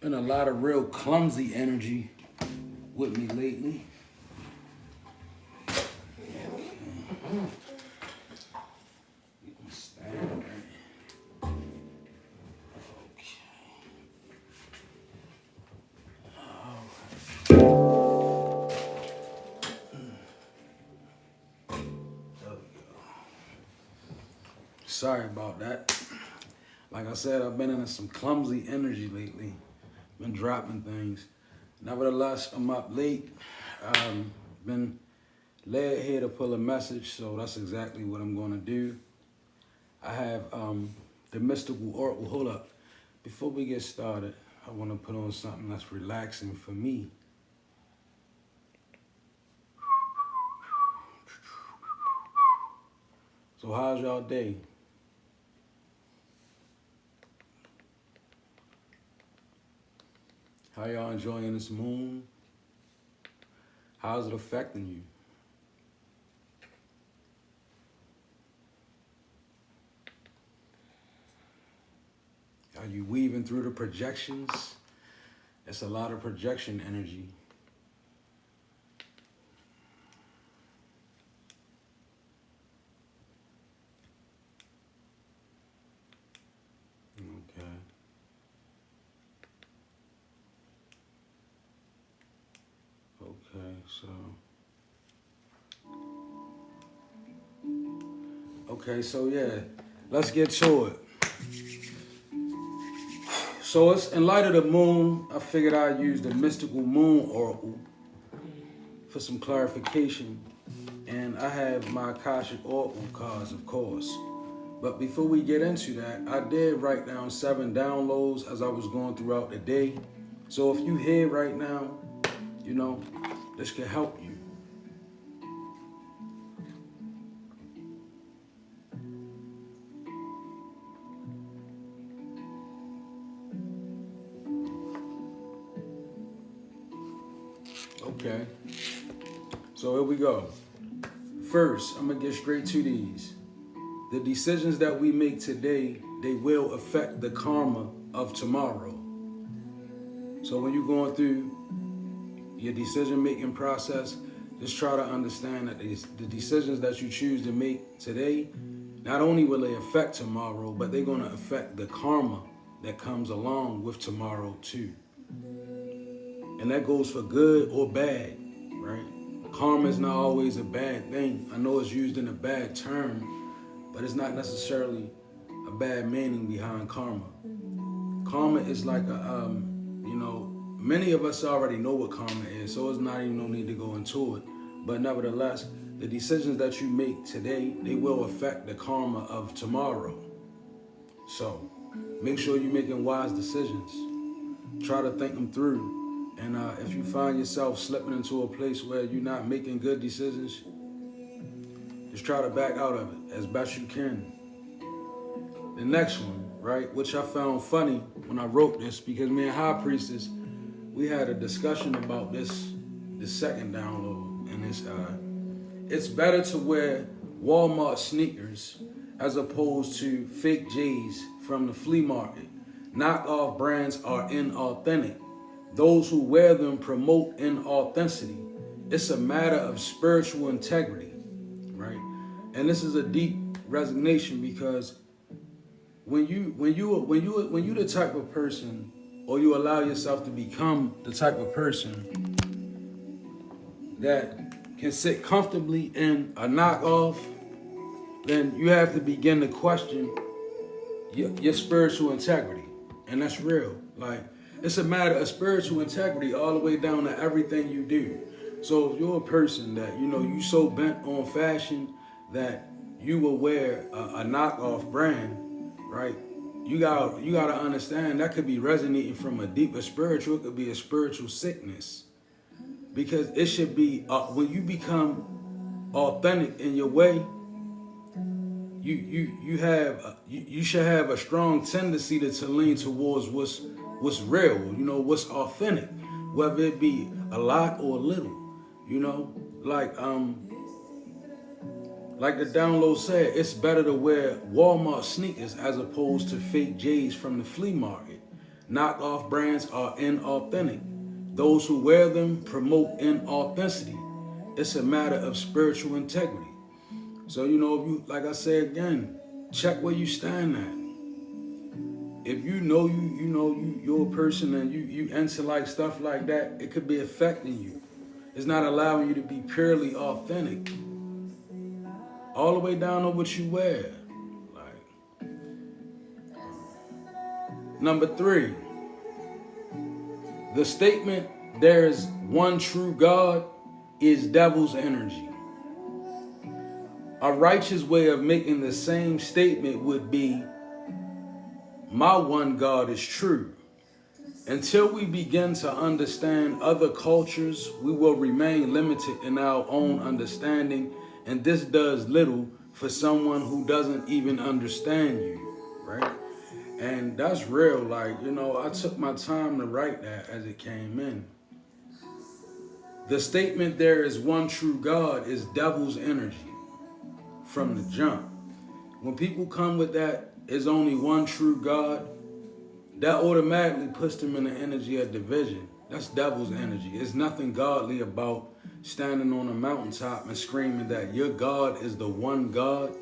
Been a lot of real clumsy energy with me lately. Stand right. Sorry about that. Like I said, I've been in some clumsy energy lately. Been dropping things. Nevertheless, I'm up late. Been led here to pull a message, so that's exactly what I'm going to do. I have the Mystical Oracle. Hold up. Before we get started, I want to put on something that's relaxing for me. So how's y'all day? How y'all enjoying this moon? How's it affecting you? Are you weaving through the projections? It's a lot of projection energy. Okay. Okay, so yeah, let's get to it. So it's in light of the moon, I figured I'd use the Mystical Moon Oracle for some clarification. And I have my Akashic Oracle cards, of course. But before we get into that, I did write down 7 downloads as I was going throughout the day. So if you here right now, you know, this can help you. Okay, so here we go. First, I'm gonna get straight to these. The decisions that we make today, they will affect the karma of tomorrow. So when you're going through your decision-making process, just try to understand that the decisions that you choose to make today, not only will they affect tomorrow, but they're gonna affect the karma that comes along with tomorrow too. And that goes for good or bad, right? Karma is not always a bad thing. I know it's used in a bad term, but it's not necessarily a bad meaning behind karma. Karma is like a, many of us already know what karma is, so it's not even no need to go into it. But nevertheless, the decisions that you make today, they will affect the karma of tomorrow. So make sure you're making wise decisions. Try to think them through. And if you find yourself slipping into a place where you're not making good decisions, just try to back out of it as best you can. The next one, right, which I found funny when I wrote this, because me and High Priestess, we had a discussion about this, the second download, and it's better to wear Walmart sneakers as opposed to fake J's from the flea market. Knockoff brands are inauthentic. Those who wear them promote inauthenticity. It's a matter of spiritual integrity, right? And this is a deep resignation, because when you the type of person, or you allow yourself to become the type of person that can sit comfortably in a knockoff, then you have to begin to question your spiritual integrity. And that's real. Like, it's a matter of spiritual integrity all the way down to everything you do. So if you're a person that, you so bent on fashion that you will wear a knockoff brand, right? You gotta understand that could be resonating from a deeper spiritual. It could be a spiritual sickness, because it should be when you become authentic in your way. You should have a strong tendency to lean towards what's real, what's authentic, whether it be a lot or a little, like the download said, it's better to wear Walmart sneakers as opposed to fake J's from the flea market. Knockoff brands are inauthentic. Those who wear them promote inauthenticity. It's a matter of spiritual integrity. So, if you, like I say again, check where you stand at. If you're a person and you into like stuff like that, it could be affecting you. It's not allowing you to be purely authentic. All the way down to what you wear. Like, number 3, the statement, there is one true God, is devil's energy. A righteous way of making the same statement would be, my one God is true. Until we begin to understand other cultures, we will remain limited in our own understanding, and this does little for someone who doesn't even understand you, right? And that's real. Like, I took my time to write that as it came in. The statement, there is one true God, is devil's energy from the jump. When people come with that, there's only one true God, that automatically puts them in the energy of division. That's devil's energy. There's nothing godly about standing on a mountaintop and screaming that your God is the one God.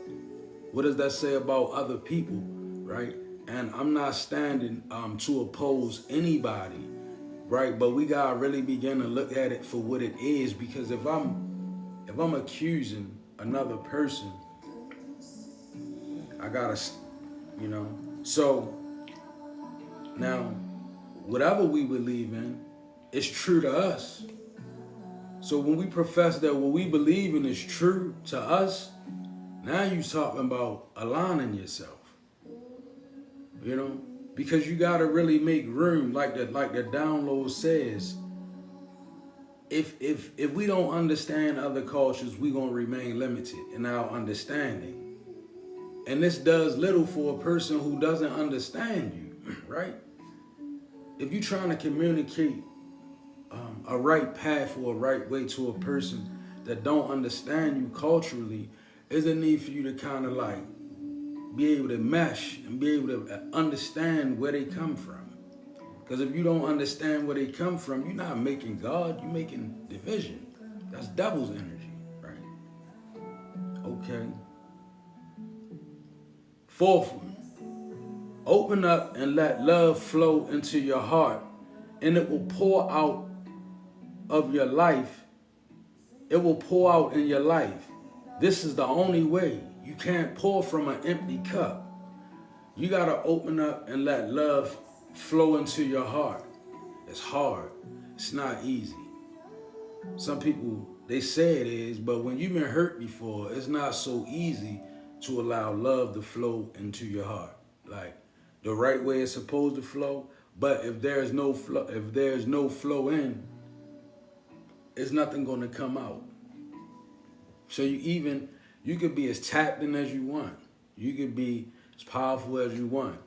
What does that say about other people, right? And I'm not standing to oppose anybody, right? But we gotta really begin to look at it for what it is, because if I'm accusing another person, I gotta, So now, whatever we believe in, it's true to us. So when we profess that what we believe in is true to us, now you're talking about aligning yourself. Because you gotta really make room, like the download says. If we don't understand other cultures, we're gonna remain limited in our understanding. And this does little for a person who doesn't understand you, right? If you're trying to communicate a right path or a right way to a person that don't understand you culturally, there's a need for you to kind of like be able to mesh and be able to understand where they come from. Because if you don't understand where they come from, you're not making God, you're making division. That's devil's energy, right? Okay. 4th one, open up and let love flow into your heart, and it will pour out of your life. It will pour out in your life. This is the only way. You can't pour from an empty cup. You got to open up and let love flow into your heart. It's hard. It's not easy. Some people, they say it is, but when you've been hurt before, it's not so easy to allow love to flow into your heart. Like the right way it's supposed to flow. But if there's no flow in, it's nothing going to come out. So you could be as tapped in as you want. You could be as powerful as you want.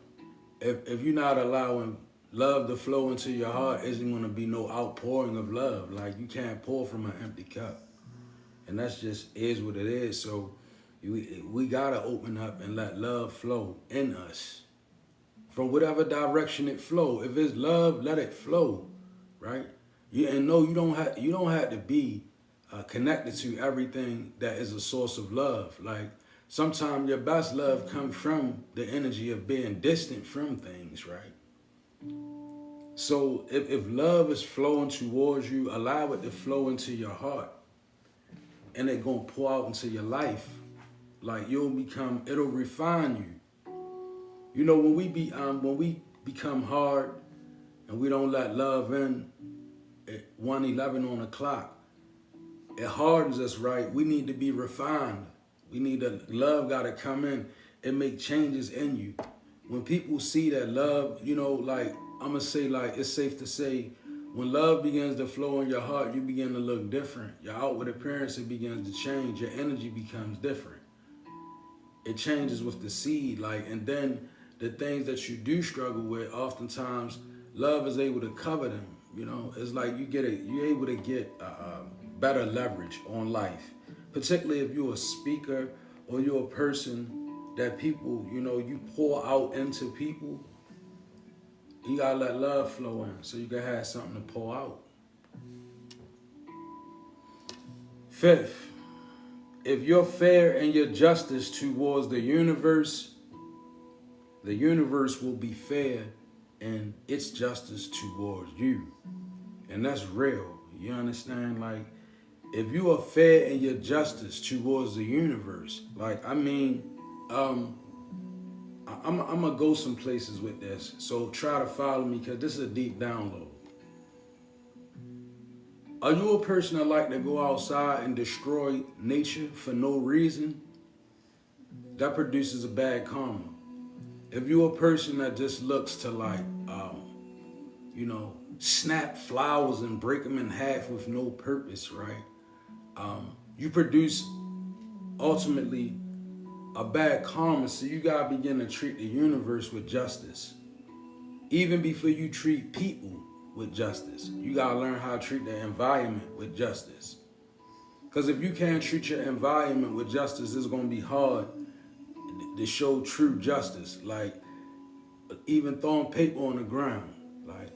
If you're not allowing love to flow into your heart, isn't going to be no outpouring of love. Like you can't pour from an empty cup. And that's just is what it is. So we got to open up and let love flow in us. From whatever direction it flow. If it's love, let it flow, right? You don't have to be connected to everything that is a source of love. Like sometimes your best love comes from the energy of being distant from things, right? So if love is flowing towards you, allow it to flow into your heart, and it's gonna pour out into your life. Like it'll refine you. When we become hard and we don't let love in at 1:11 on the clock, it hardens us, right? We need to be refined. Love got to come in and make changes in you. When people see that love, like I'm going to say, like it's safe to say, when love begins to flow in your heart, you begin to look different. Your outward appearance, it begins to change. Your energy becomes different. It changes with the seed, and then the things that you do struggle with, oftentimes love is able to cover them. It's like you're able to get better leverage on life, particularly if you're a speaker or you're a person that people, you pour out into people. You gotta let love flow in so you can have something to pour out. Fifth, if you're fair in your justice towards the universe will be fair in its justice towards you. And that's real. You understand? Like, if you are fair in your justice towards the universe, like, I mean, I'm gonna go some places with this. So try to follow me, because this is a deep download. Are you a person that like to go outside and destroy nature for no reason? That produces a bad karma. If you're a person that just looks to, like, snap flowers and break them in half with no purpose, right? You produce ultimately a bad karma. So you gotta begin to treat the universe with justice. Even before you treat people with justice, you gotta learn how to treat the environment with justice. Because if you can't treat your environment with justice, it's gonna be hard to show true justice. Like, even throwing paper on the ground. Like,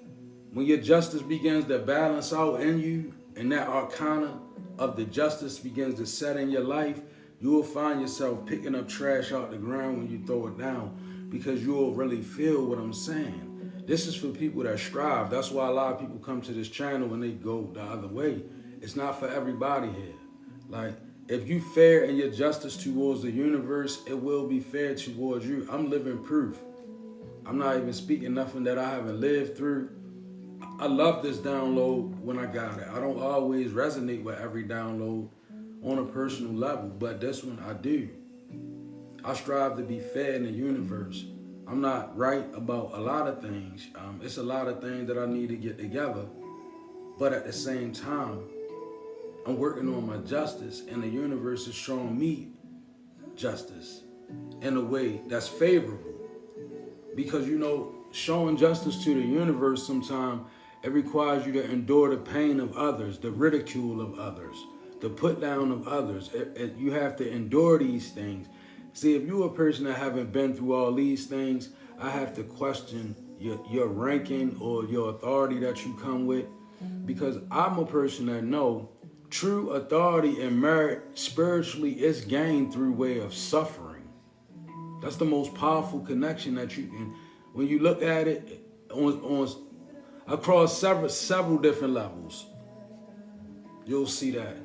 when your justice begins to balance out in you, and that arcana of the justice begins to set in your life, you will find yourself picking up trash out the ground when you throw it down, because you will really feel what I'm saying. This is for people that strive. That's why a lot of people come to this channel and they go the other way. It's not for everybody here. Like, if you fair in your justice towards the universe, it will be fair towards you. I'm living proof. I'm not even speaking nothing that I haven't lived through. I love this download when I got it. I don't always resonate with every download on a personal level, but this one I do. I strive to be fair in the universe. I'm not right about a lot of things. It's a lot of things that I need to get together, but at the same time, I'm working on my justice, and the universe is showing me justice in a way that's favorable. Because, showing justice to the universe sometimes, it requires you to endure the pain of others, the ridicule of others, the put down of others. You have to endure these things. See, if you're a person that haven't been through all these things, I have to question your ranking or your authority that you come with. Because I'm a person that know true authority and merit spiritually is gained through way of suffering. That's the most powerful connection that you can, when you look at it on across several different levels, you'll see that.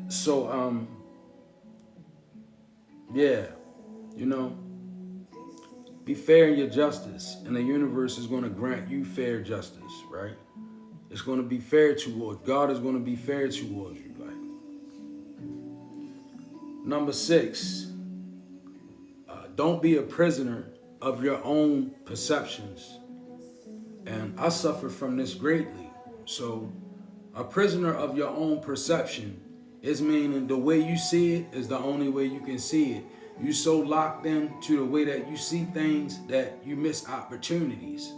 So be fair in your justice, and the universe is going to grant you fair justice, right? It's going to be fair towards God. Is going to be fair towards you. Like, number 6, don't be a prisoner of your own perceptions. And I suffer from this greatly. So a prisoner of your own perception is meaning the way you see it is the only way you can see it. You so locked in to the way that you see things that you miss opportunities.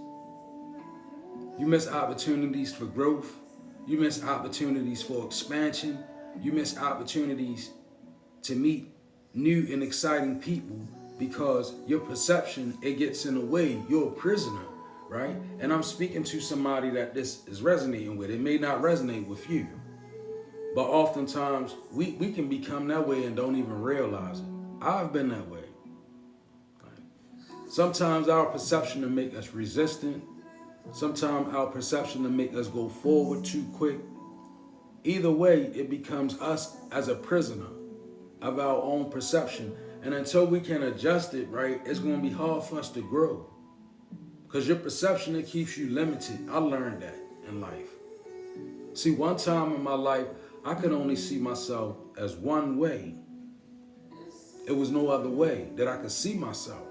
You miss opportunities for growth. You miss opportunities for expansion. You miss opportunities to meet new and exciting people, because your perception, it gets in the way. You're a prisoner, right? And I'm speaking to somebody that this is resonating with. It may not resonate with you, but oftentimes we can become that way and don't even realize it. I've been that way. Sometimes our perception to make us resistant. Sometimes our perception to make us go forward too quick. Either way, it becomes us as a prisoner of our own perception. And until we can adjust it, right, it's going to be hard for us to grow. Because your perception, it keeps you limited. I learned that in life. See, one time in my life, I could only see myself as one way. It was no other way that I could see myself.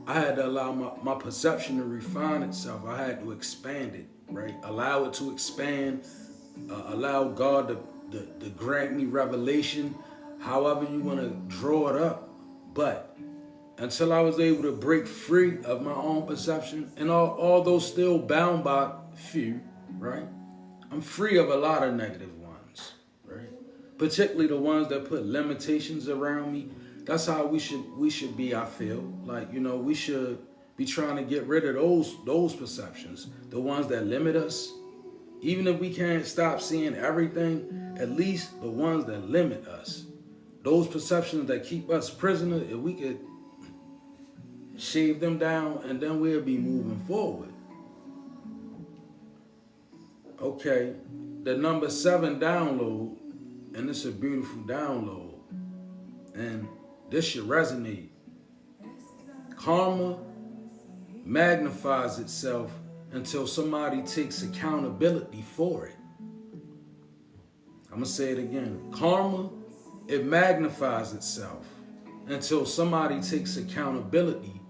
I had to allow my perception to refine itself. I had to expand it, right? Allow it to expand. Allow God to grant me revelation, however you want to draw it up. But until I was able to break free of my own perception, and although still bound by few, right? I'm free of a lot of negative ones, right? Particularly the ones that put limitations around me. That's how we should be, I feel. Like, we should be trying to get rid of those perceptions, the ones that limit us. Even if we can't stop seeing everything, at least the ones that limit us. Those perceptions that keep us prisoner, if we could shave them down, and then we'll be moving forward. Okay, the number 7 download, and it's a beautiful download, and this should resonate. Karma magnifies itself until somebody takes accountability for it. I'm gonna say it again. Karma, it magnifies itself until somebody takes accountability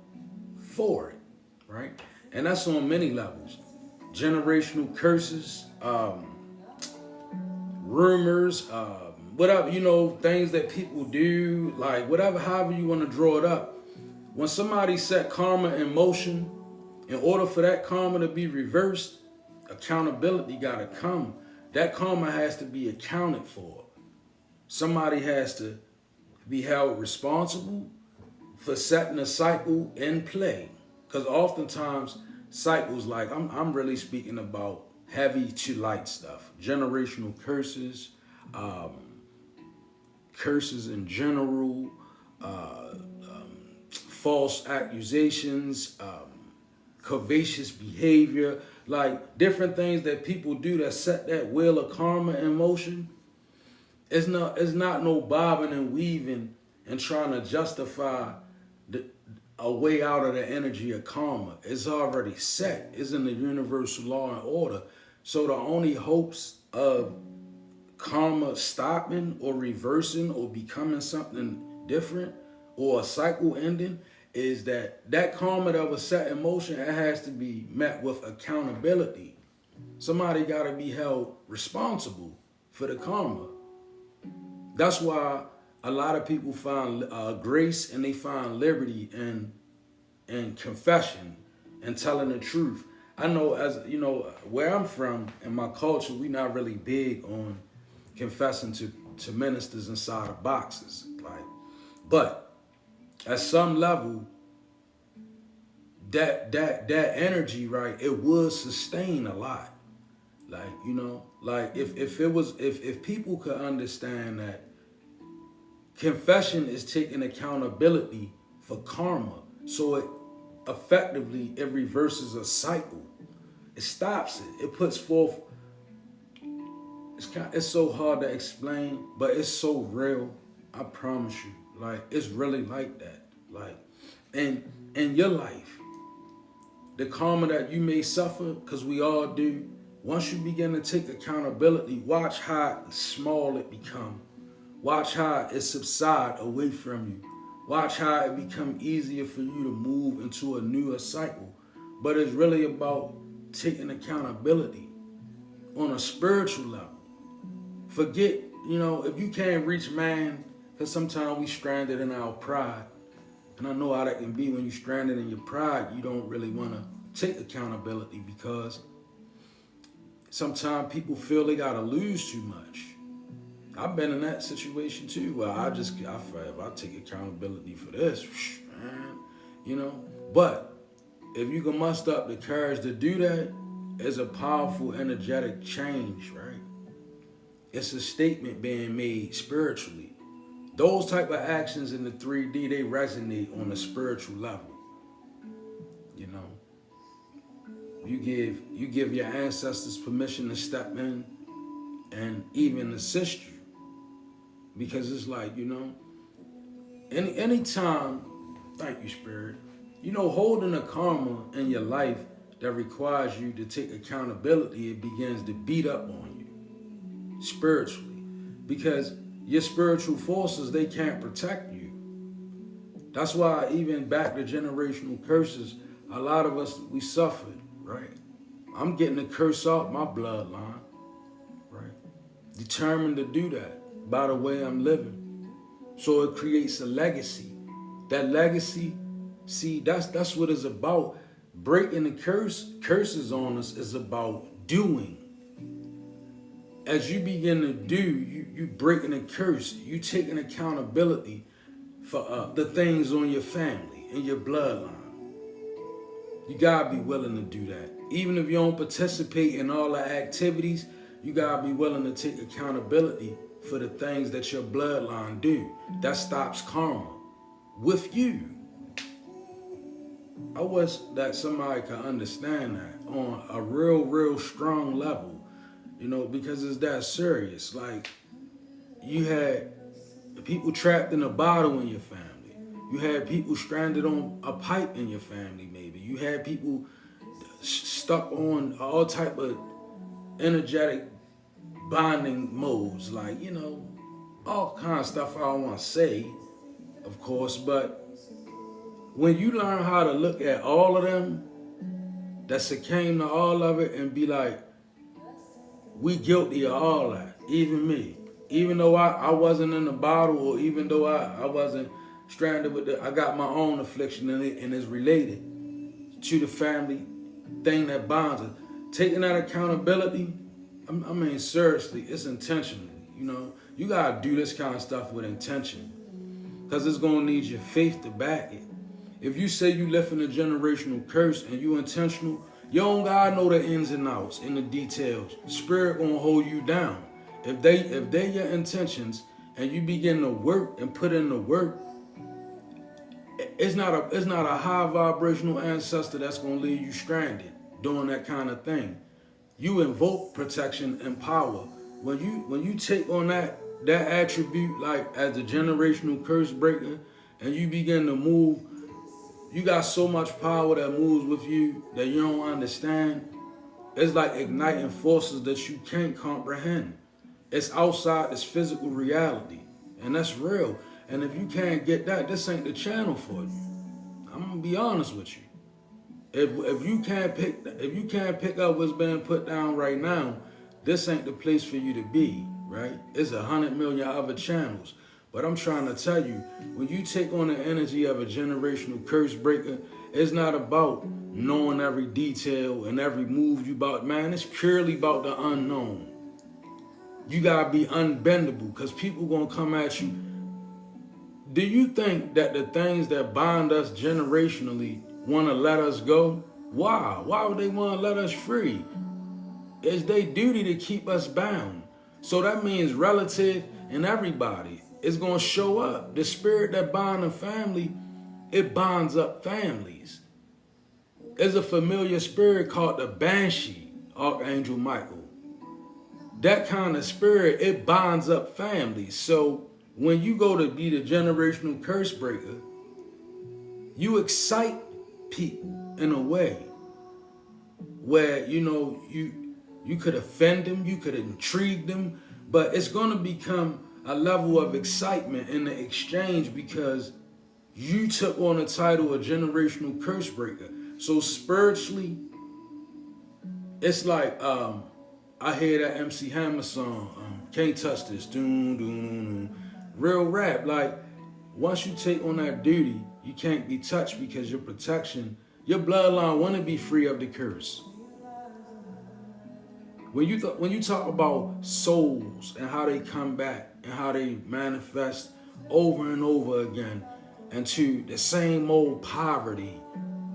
for it, right? And that's on many levels. Generational curses, rumors, whatever, things that people do, like whatever, however you want to draw it up. When somebody set karma in motion, in order for that karma to be reversed, accountability got to come. That karma has to be accounted for. Somebody has to be held responsible for setting a cycle in play. Because oftentimes cycles, like I'm really speaking about heavy to light stuff, generational curses, curses in general, false accusations, curvaceous behavior, like different things that people do that set that wheel of karma in motion. It's not no bobbing and weaving and trying to justify a way out of the energy of karma. It's already set. It's in the universal law and order. So the only hopes of karma stopping or reversing or becoming something different or a cycle ending is that karma that was set in motion, it has to be met with accountability. Somebody got to be held responsible for the karma. That's why a lot of people find grace and they find liberty in confession and telling the truth. I know, as you know, where I'm from in my culture, we not really big on confessing to ministers inside of boxes. But at some level, that energy, right, it would sustain a lot. If people could understand that confession is taking accountability for karma, so it reverses a cycle. It stops it. It puts forth. It's so hard to explain, but it's so real. I promise you. It's really like that. In your life, the karma that you may suffer, because we all do, once you begin to take accountability, watch how small it become. Watch how it subside away from you. Watch how it become easier for you to move into a newer cycle. But it's really about taking accountability on a spiritual level. Forget, if you can't reach man, because sometimes we stranded in our pride. And I know how that can be when you're stranded in your pride. You don't really want to take accountability because sometimes people feel they got to lose too much. I've been in that situation too, where I feel if I take accountability for this, man, But if you can muster up the courage to do that, it's a powerful, energetic change, right? It's a statement being made spiritually. Those type of actions in the 3D, they resonate on a spiritual level. You give your ancestors permission to step in and even assist you. Because it's like, anytime, thank you, Spirit, holding a karma in your life that requires you to take accountability, it begins to beat up on you spiritually. Because your spiritual forces, they can't protect you. That's why even back to generational curses, a lot of us, we suffered, right? I'm getting a curse off my bloodline, right? Determined to do that by the way I'm living. So it creates a legacy. That legacy, see, that's what it's about. Breaking the curses on us is about doing. As you begin to do, you breaking a curse. You taking accountability for the things on your family and your bloodline. You gotta be willing to do that. Even if you don't participate in all the activities, you gotta be willing to take accountability for the things that your bloodline do. That stops karma with you. I wish that somebody could understand that on a real strong level, because it's that serious. Like, you had people trapped in a bottle in your family. You had people stranded on a pipe in your family, maybe. You had people stuck on all type of energetic bonding modes, like, all kind of stuff I don't want to say, of course, but when you learn how to look at all of them that succumb to all of it and be like, we guilty of all that, even me. Even though I wasn't in the bottle, or even though I wasn't stranded with I got my own affliction and it's related to the family thing that bonds us. Taking that accountability, I mean, seriously, it's intentional. You gotta do this kind of stuff with intention, because it's gonna need your faith to back it. If you say you lifting a generational curse and you intentional, you don't gotta know the ins and outs and the details. Spirit gonna hold you down. If they your intentions and you begin to work and put in the work, it's not a high vibrational ancestor that's gonna leave you stranded doing that kind of thing. You invoke protection and power. When you take on that attribute, like as a generational curse breaker, and you begin to move, you got so much power that moves with you that you don't understand. It's like igniting forces that you can't comprehend. It's outside this physical reality, and that's real. And if you can't get that, this ain't the channel for you. I'm gonna be honest with you. If you can't pick up what's being put down right now, this ain't the place for you to be, right? It's 100 million other channels. But I'm trying to tell you, when you take on the energy of a generational curse breaker, it's not about knowing every detail and every move you about. Man, it's purely about the unknown. You gotta be unbendable, because people gonna come at you. Do you think that the things that bind us generationally want to let us go? Why? Why would they want to let us free? It's their duty to keep us bound. So that means relative and everybody is going to show up. The spirit that binds a family, it bonds up families. There's a familiar spirit called the Banshee, Archangel Michael. That kind of spirit, it bonds up families. So when you go to be the generational curse breaker, you excite people in a way where, you could offend them, you could intrigue them, but it's going to become a level of excitement in the exchange because you took on the title of generational curse breaker. So spiritually, it's like, I hear that MC Hammer song, Can't Touch This, doom, doom, doom. Real rap. Like, once you take on that duty, you can't be touched because your protection, your bloodline want to be free of the curse. When you talk about souls and how they come back and how they manifest over and over again into the same old poverty,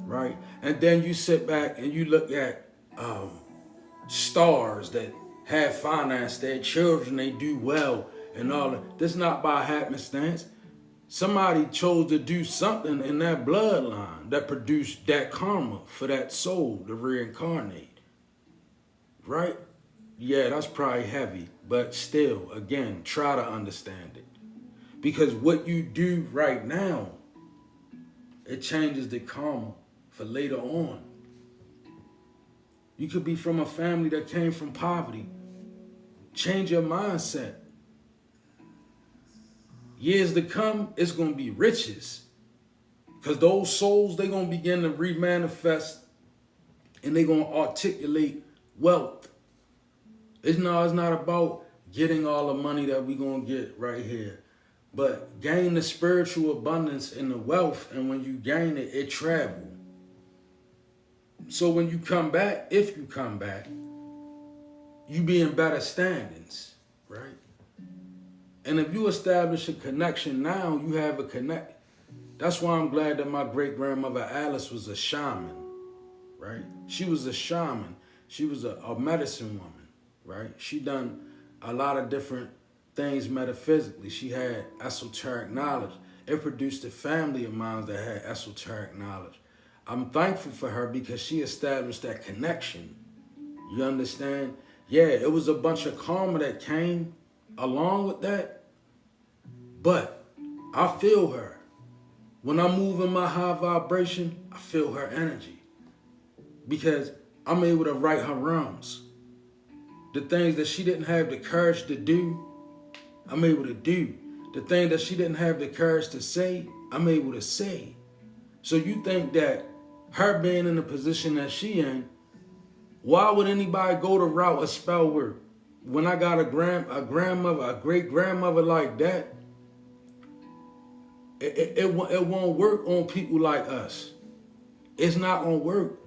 right? And then you sit back and you look at stars that have finance, their children, they do well and all that. This is not by happenstance. Somebody chose to do something in that bloodline that produced that karma for that soul to reincarnate, right? Yeah, that's probably heavy, but still, again, try to understand it. Because what you do right now, it changes the karma for later on. You could be from a family that came from poverty. Change your mindset. Years to come, it's going to be riches. Because those souls, they're going to begin to remanifest and they're going to articulate wealth. It's not about getting all the money that we're going to get right here. But gain the spiritual abundance and the wealth. And when you gain it, it travels. So when you come back, if you come back, you be in better standings, right? And if you establish a connection now, you have a connect. That's why I'm glad that my great-grandmother Alice was a shaman. right? She was a shaman. She was a medicine woman, right? She done a lot of different things metaphysically. She had esoteric knowledge. It produced a family of mine that had esoteric knowledge. I'm thankful for her because she established that connection. You understand? Yeah, it was a bunch of karma that came along with that, but I feel her. When I move in my high vibration, I feel her energy because I'm able to right her wrongs. The things that she didn't have the courage to do, I'm able to do. The thing that she didn't have the courage to say, I'm able to say. So you think that her being in the position that she in, why would anybody go the route of spell work? When I got a grandmother, a great grandmother like that, it won't work on people like us. It's not gonna work.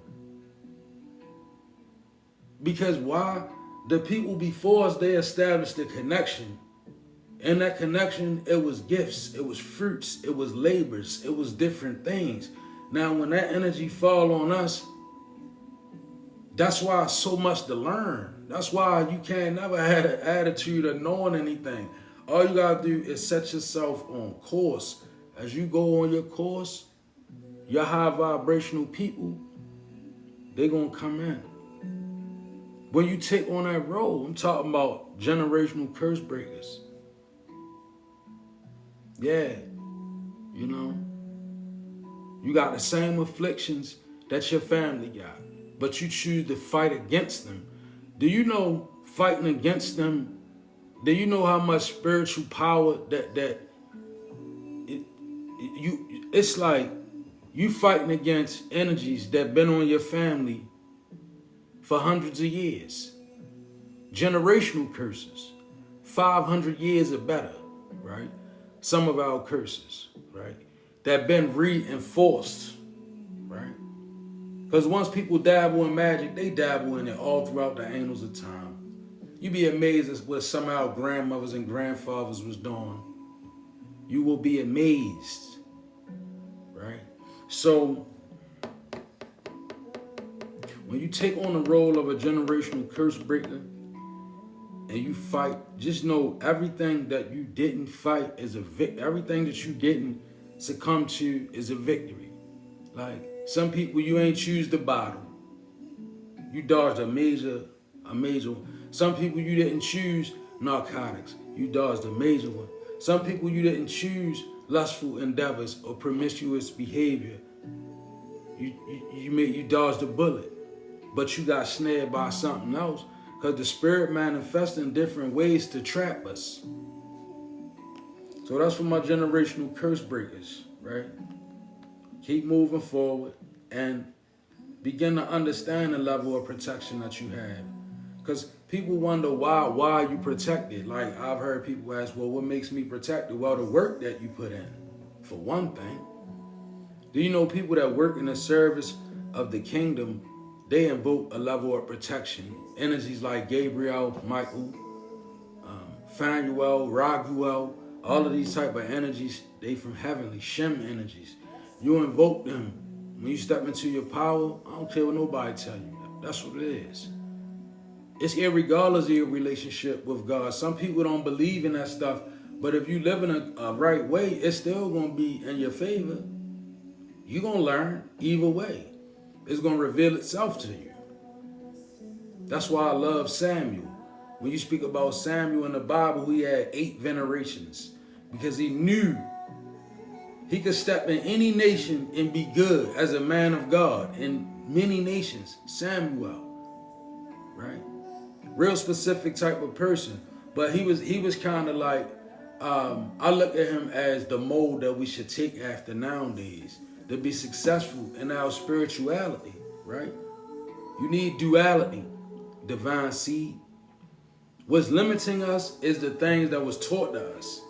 Because why? The people before us, they established the connection. In that connection, it was gifts, it was fruits, it was labors, it was different things. Now, when that energy fall on us, that's why it's so much to learn. That's why you can't never have an attitude of knowing anything. All you gotta do is set yourself on course. As you go on your course, your high vibrational people, they're gonna come in. When you take on that role, I'm talking about generational curse breakers. Yeah, you know, you got the same afflictions that your family got, but you choose to fight against them. Do you know fighting against them? Do you know how much spiritual power it's like you fighting against energies that been on your family for hundreds of years. Generational curses, 500 years or better, right? Some of our curses, right? That been reinforced, right? Because once people dabble in magic, they dabble in it all throughout the annals of time. You'd be amazed at what some of our grandmothers and grandfathers was doing. You will be amazed, right? So, when you take on the role of a generational curse breaker and you fight, just know everything that you didn't fight is a victory. Everything that you didn't succumb to is a victory. Like some people, you ain't choose the battle. You dodged a major. Some people you didn't choose narcotics. You dodged a major one. Some people you didn't choose lustful endeavors or promiscuous behavior. You dodged a bullet. But you got snared by something else because the spirit manifests in different ways to trap us. So that's for my generational curse breakers, right? Keep moving forward and begin to understand the level of protection that you have. Because people wonder why you protected. Like I've heard people ask, well, what makes me protected? Well, the work that you put in, for one thing. Do you know people that work in the service of the kingdom, they invoke a level of protection. Energies like Gabriel, Michael, Phanuel, Raguel, all of these type of energies, they from heavenly, Shem energies. You invoke them. When you step into your power, I don't care what nobody tell you. That's what it is. It's irregardless of your relationship with God. Some people don't believe in that stuff, but if you live in a right way, it's still going to be in your favor. You're going to learn either way. It's going to reveal itself to you. That's why I love Samuel. When you speak about Samuel in the Bible, he had 8 venerations because he knew he could step in any nation and be good as a man of God in many nations. Samuel, right? Real specific type of person. But he was kind of like, I look at him as the mold that we should take after nowadays to be successful in our spirituality, right? You need duality, divine seed. What's limiting us is the things that was taught to us.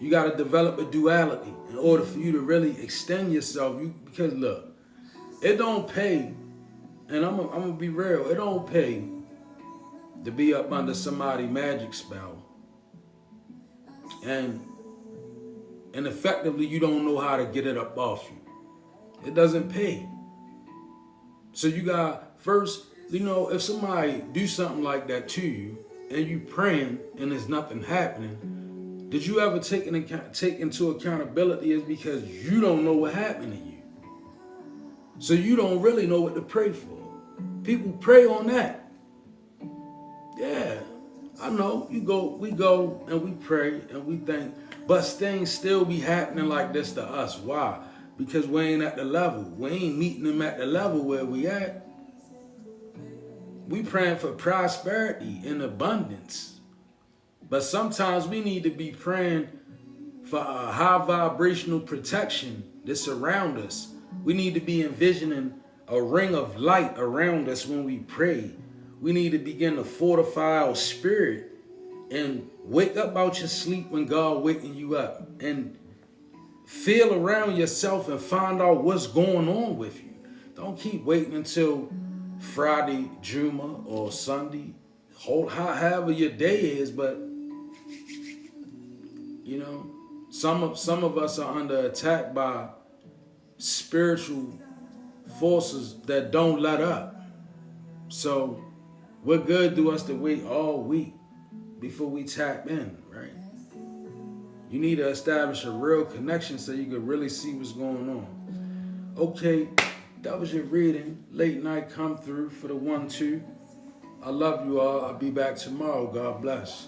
You got to develop a duality in order for you to really extend yourself. Because look, it don't pay, and I'm gonna be real, it don't pay to be up under somebody's magic spell. And effectively, you don't know how to get it up off you. It doesn't pay. So you got first, if somebody do something like that to you and you praying and there's nothing happening, did you ever take into accountability is because you don't know what happened to you. So you don't really know what to pray for. People pray on that. Yeah, I know. We go and we pray and we think, but things still be happening like this to us. Why? Because we ain't at the level. We ain't meeting them at the level where we at. We praying for prosperity and abundance. But sometimes we need to be praying for a high vibrational protection that surround us. We need to be envisioning a ring of light around us when we pray. We need to begin to fortify our spirit and wake up out your sleep when God waking you up and feel around yourself and find out what's going on with you. Don't keep waiting until Friday, Juma, or Sunday. However your day is, but some of us are under attack by spiritual forces that don't let up. So what good do us to wait all week before we tap in, right? You need to establish a real connection so you can really see what's going on. Okay, that was your reading. Late night come through for the 1-2. I love you all. I'll be back tomorrow. God bless.